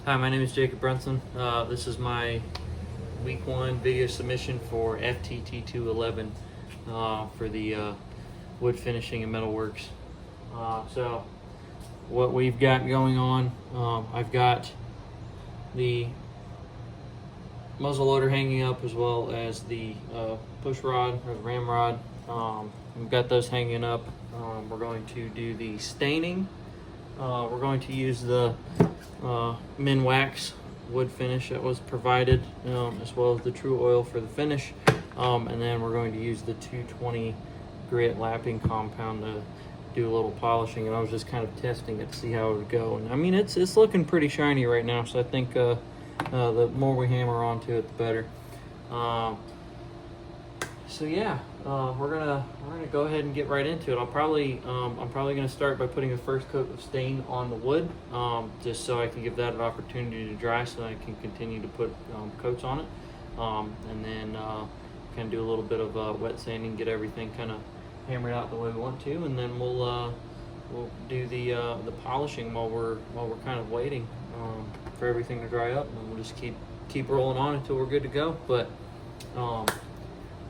Hi, my name is Jacob Brunson. This is my week 1 video submission for FTT 211 for the wood finishing and metalworks. So what we've got going on, I've got the muzzle loader hanging up as well as the push rod or the ramrod. We've got those hanging up. We're going to do the staining. We're going to use the Min Wax wood finish that was provided, as well as the True Oil for the finish, and then we're going to use the 220 grit lapping compound to do a little polishing. And I was just kind of testing it to see how it would go, and I mean it's looking pretty shiny right now, so I think the more we hammer onto it, the better. So yeah, we're gonna go ahead and get right into it. I'm probably gonna start by putting the first coat of stain on the wood, just so I can give that an opportunity to dry, so I can continue to put coats on it, and then kind of do a little bit of wet sanding, get everything kind of hammered out the way we want to, and then we'll do the polishing while we're kind of waiting for everything to dry up, and we'll just keep rolling on until we're good to go. But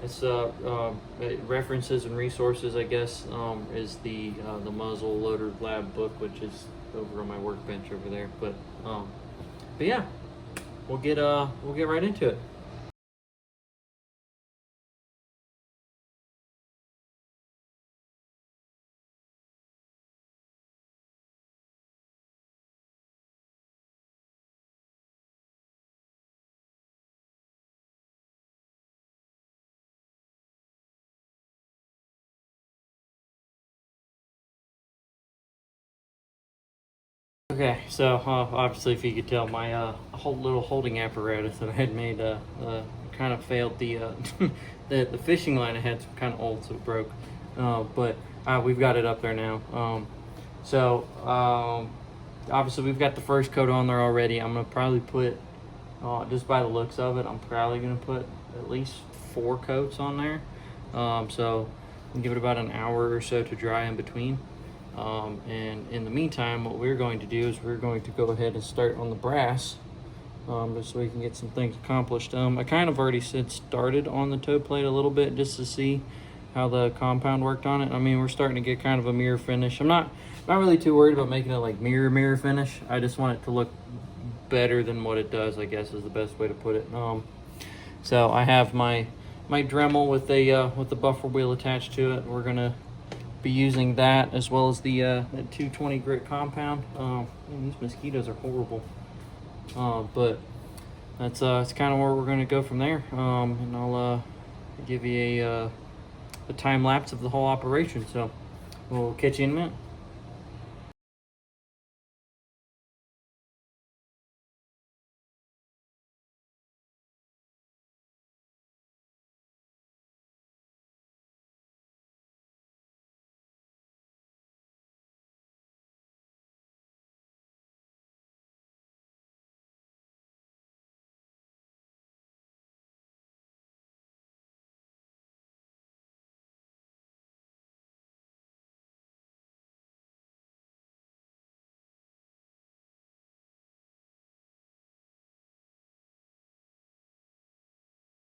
it's references and resources, I guess, is the muzzle loader lab book, which is over on my workbench over there. But yeah, we'll get right into it. Okay, so obviously, if you could tell, my whole little holding apparatus that I had made kind of failed. The the fishing line I had some kind of old, so it broke. But we've got it up there now. Obviously, we've got the first coat on there already. I'm gonna probably put, just by the looks of it, I'm probably gonna put at least 4 coats on there. So give it about an hour or so to dry in between. And in the meantime, what we're going to do is we're going to go ahead and start on the brass, just so we can get some things accomplished. I kind of already started on the toe plate a little bit just to see how the compound worked on it. I mean, we're starting to get kind of a mirror finish. I'm not really too worried about making it like mirror finish. I just want it to look better than what it does, I guess is the best way to put it. So I have my Dremel with the buffer wheel attached to it. We're gonna be using that as well as the 220 grit compound. Man, these mosquitoes are horrible, but that's kind of where we're going to go from there. And I'll give you a time lapse of the whole operation, so we'll catch you in a minute.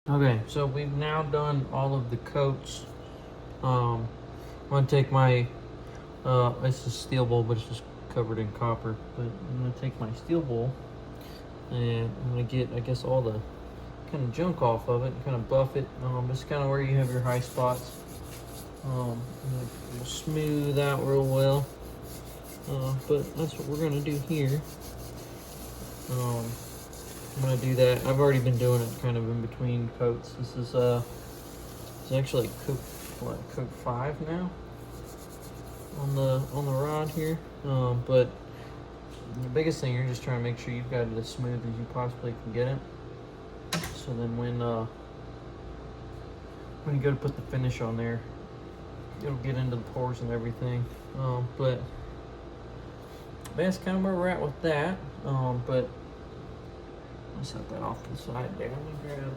Okay, so we've now done all of the coats. I'm gonna take my it's a steel bowl, but it's just covered in copper. But I'm gonna take my steel bowl and I'm gonna get, I guess, all the kind of junk off of it and kind of buff it. This is kind of where you have your high spots. We'll smooth out real well. But that's what we're gonna do here. I'm gonna do that. I've already been doing it kind of in between coats. This is it's actually coat 5 now on the rod here. But the biggest thing, you're just trying to make sure you've got it as smooth as you possibly can get it. So then when you go to put the finish on there, it'll get into the pores and everything. But that's kind of where we're at with that. But I'll set that off to the side there. Let me grab.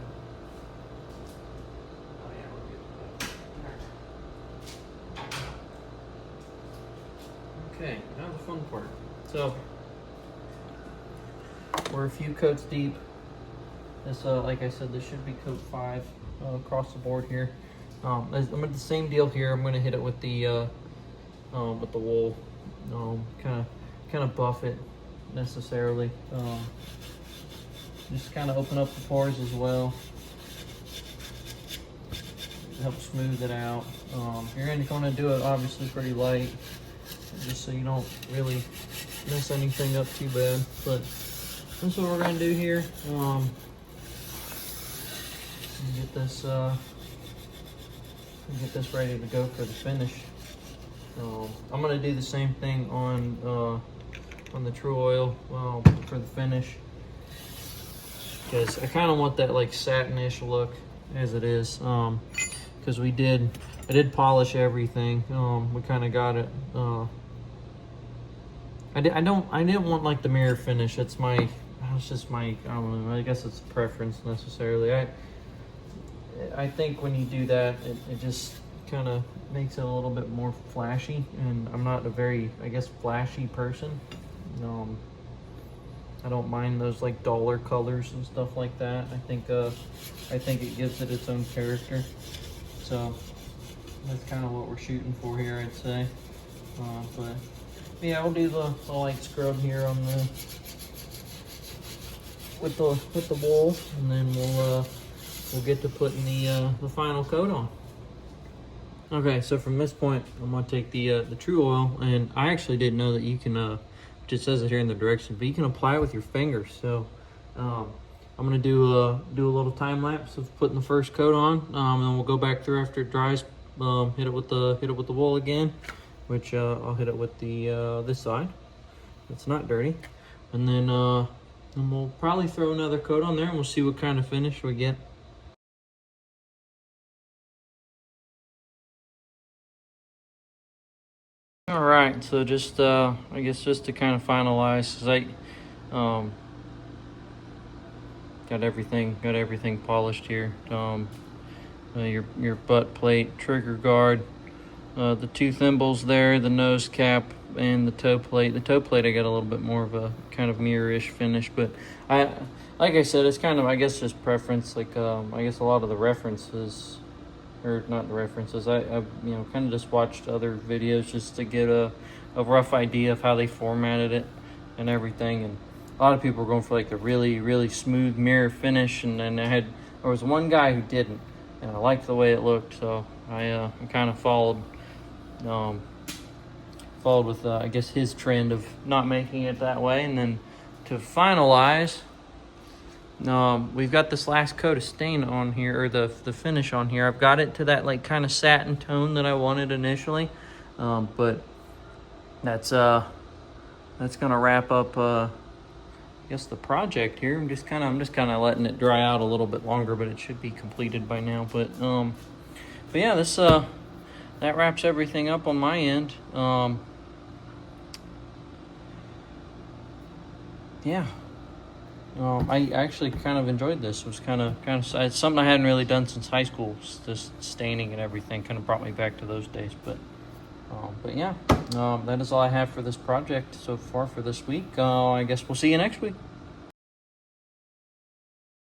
Oh yeah, we'll get that. Okay, now the fun part. So we're a few coats deep. This, like I said, this should be coat 5 across the board here. I'm at the same deal here. I'm gonna hit it with the wool, kind of buff it necessarily. Just kind of open up the pores as well. Help smooth it out. You're going to do it obviously pretty light, just so you don't really mess anything up too bad. But that's what we're going to do here. Get this ready to go for the finish. I'm going to do the same thing on the True Oil for the finish, because I kind of want that like satinish look as it is. Because I did polish everything. We kind of got it. I didn't want like the mirror finish. It's just my, I don't know, I guess it's a preference necessarily. I think when you do that, it just kind of makes it a little bit more flashy, and I'm not a very, I guess, flashy person. I don't mind those like duller colors and stuff like that. I think it gives it its own character. So that's kind of what we're shooting for here, I'd say. But yeah, we'll do the light scrub here on with the wool, and then we'll get to putting the final coat on. Okay, so from this point, I'm gonna take the True Oil, and I actually didn't know that you can, which it says it here in the directions, but you can apply it with your fingers. So I'm gonna do a little time lapse of putting the first coat on, and then we'll go back through after it dries. Hit it with the wool again, which I'll hit it with the this side. It's not dirty, and then we'll probably throw another coat on there, and we'll see what kind of finish we get. All right, so just I guess just to kind of finalize, 'cause I got everything polished here. Your butt plate, trigger guard, the two thimbles there, the nose cap, and the toe plate. The toe plate I got a little bit more of a kind of mirror-ish finish, but like I said, it's kind of, I guess, just preference. Like I guess a lot of the references, or not the references, I kind of just watched other videos just to get a rough idea of how they formatted it and everything. And a lot of people were going for like a really smooth mirror finish, and then there was one guy who didn't, and I liked the way it looked, so I kind of followed with I guess his trend of not making it that way. And then to finalize, we've got this last coat of stain on here, or the finish on here. I've got it to that like kind of satin tone that I wanted initially, but that's gonna wrap up I guess the project here. I'm just kind of letting it dry out a little bit longer, but it should be completed by now. But yeah, this that wraps everything up on my end. Yeah. I actually kind of enjoyed this. It was kind of it's something I hadn't really done since high school. Just staining and everything kind of brought me back to those days. But yeah, that is all I have for this project so far for this week. I guess we'll see you next week.